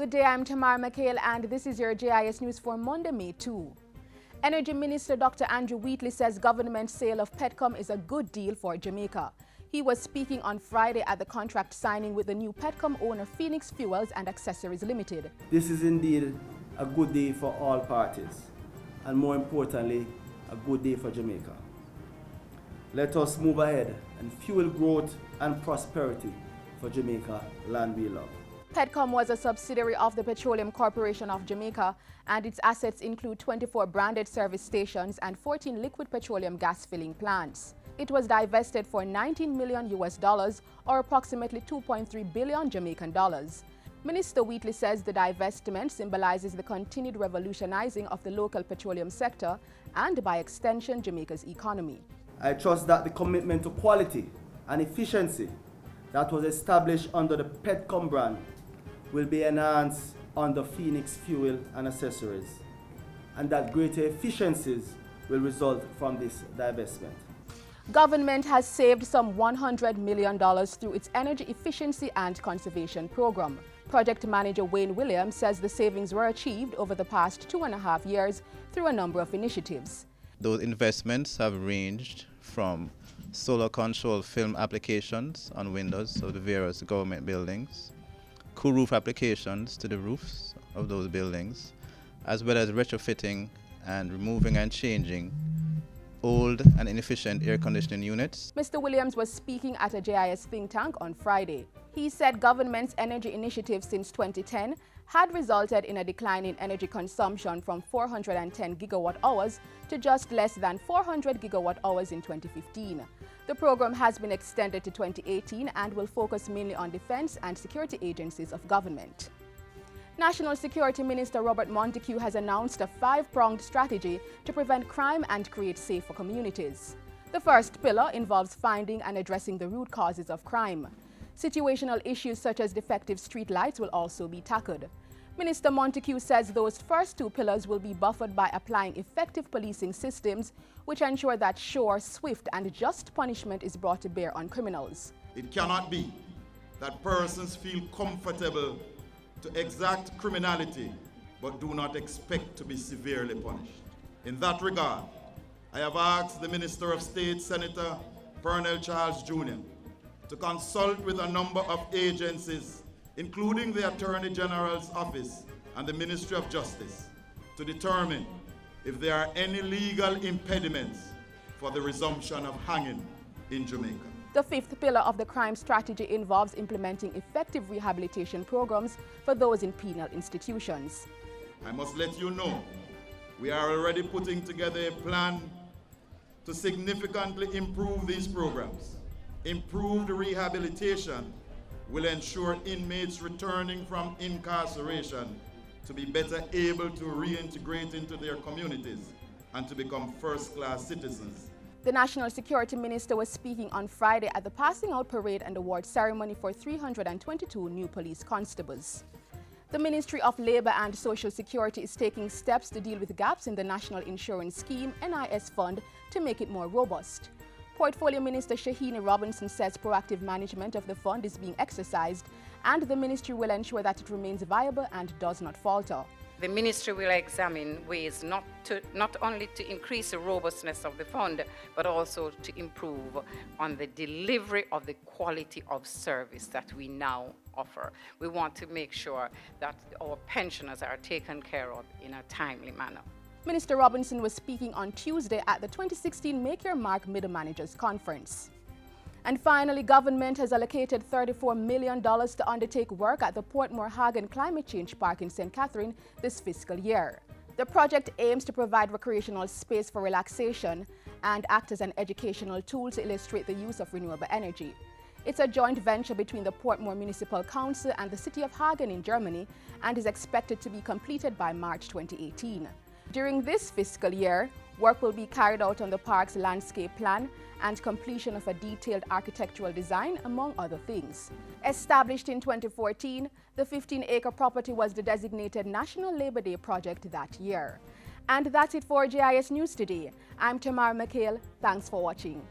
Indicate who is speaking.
Speaker 1: Good day, I'm Tamara McHale and this is your JIS News for Monday, May 2. Energy Minister Dr. Andrew Wheatley says government sale of Petcom is a good deal for Jamaica. He was speaking on Friday at the contract signing with the new Petcom owner Phoenix Fuels and Accessories Limited.
Speaker 2: This is indeed a good day for all parties and more importantly, a good day for Jamaica. Let us move ahead and fuel growth and prosperity for Jamaica, land we love.
Speaker 1: Petcom was a subsidiary of the Petroleum Corporation of Jamaica and its assets include 24 branded service stations and 14 liquid petroleum gas filling plants. It was divested for $19 million or approximately 2.3 billion Jamaican dollars. Minister Wheatley says the divestment symbolizes the continued revolutionizing of the local petroleum sector and, by extension, Jamaica's economy.
Speaker 2: I trust that the commitment to quality and efficiency that was established under the Petcom brand will be enhanced under Phoenix Fuel and Accessories, and that greater efficiencies will result from this divestment.
Speaker 1: Government has saved some $100 million through its energy efficiency and conservation program. Project manager Wayne Williams says the savings were achieved over the past 2.5 years through a number of initiatives.
Speaker 3: Those investments have ranged from solar control film applications on windows of the various government buildings, cool roof applications to the roofs of those buildings, as well as retrofitting and removing and changing old and inefficient air conditioning units.
Speaker 1: Mr. Williams was speaking at a JIS think tank on Friday. He said government's energy initiatives since 2010 had resulted in a decline in energy consumption from 410 gigawatt hours to just less than 400 gigawatt hours in 2015. The program has been extended to 2018 and will focus mainly on defense and security agencies of government. National Security Minister Robert Montague has announced a 5-pronged strategy to prevent crime and create safer communities. The first pillar involves finding and addressing the root causes of crime. Situational issues such as defective street lights will also be tackled. Minister Montague says those first 2 pillars will be buffered by applying effective policing systems which ensure that sure, swift and just punishment is brought to bear on criminals.
Speaker 4: It cannot be that persons feel comfortable to exact criminality but do not expect to be severely punished. In that regard, I have asked the Minister of State, Senator Pernell Charles Jr., to consult with a number of agencies, including the Attorney General's Office and the Ministry of Justice, to determine if there are any legal impediments for the resumption of hanging in Jamaica.
Speaker 1: The 5th pillar of the crime strategy involves implementing effective rehabilitation programs for those in penal institutions.
Speaker 4: I must let you know, we are already putting together a plan to significantly improve these programs. Improved rehabilitation will ensure inmates returning from incarceration to be better able to reintegrate into their communities and to become first-class citizens.
Speaker 1: The National Security Minister was speaking on Friday at the passing out parade and award ceremony for 322 new police constables. The Ministry of Labour and Social Security is taking steps to deal with gaps in the National Insurance Scheme (NIS) fund to make it more robust. Portfolio Minister Shahini Robinson says proactive management of the fund is being exercised and the ministry will ensure that it remains viable and does not falter.
Speaker 5: The ministry will examine ways not only to increase the robustness of the fund, but also to improve on the delivery of the quality of service that we now offer. We want to make sure that our pensioners are taken care of in a timely manner.
Speaker 1: Minister Robinson was speaking on Tuesday at the 2016 Make Your Mark Middle Managers Conference. And finally, government has allocated $34 million to undertake work at the Portmore Hagen Climate Change Park in St. Catherine this fiscal year. The project aims to provide recreational space for relaxation and act as an educational tool to illustrate the use of renewable energy. It's a joint venture between the Portmore Municipal Council and the city of Hagen in Germany and is expected to be completed by March 2018. During this fiscal year, work will be carried out on the park's landscape plan and completion of a detailed architectural design, among other things. Established in 2014, the 15-acre property was the designated National Labor Day project that year. And that's it for JIS News today. I'm Tamara McHale. Thanks for watching.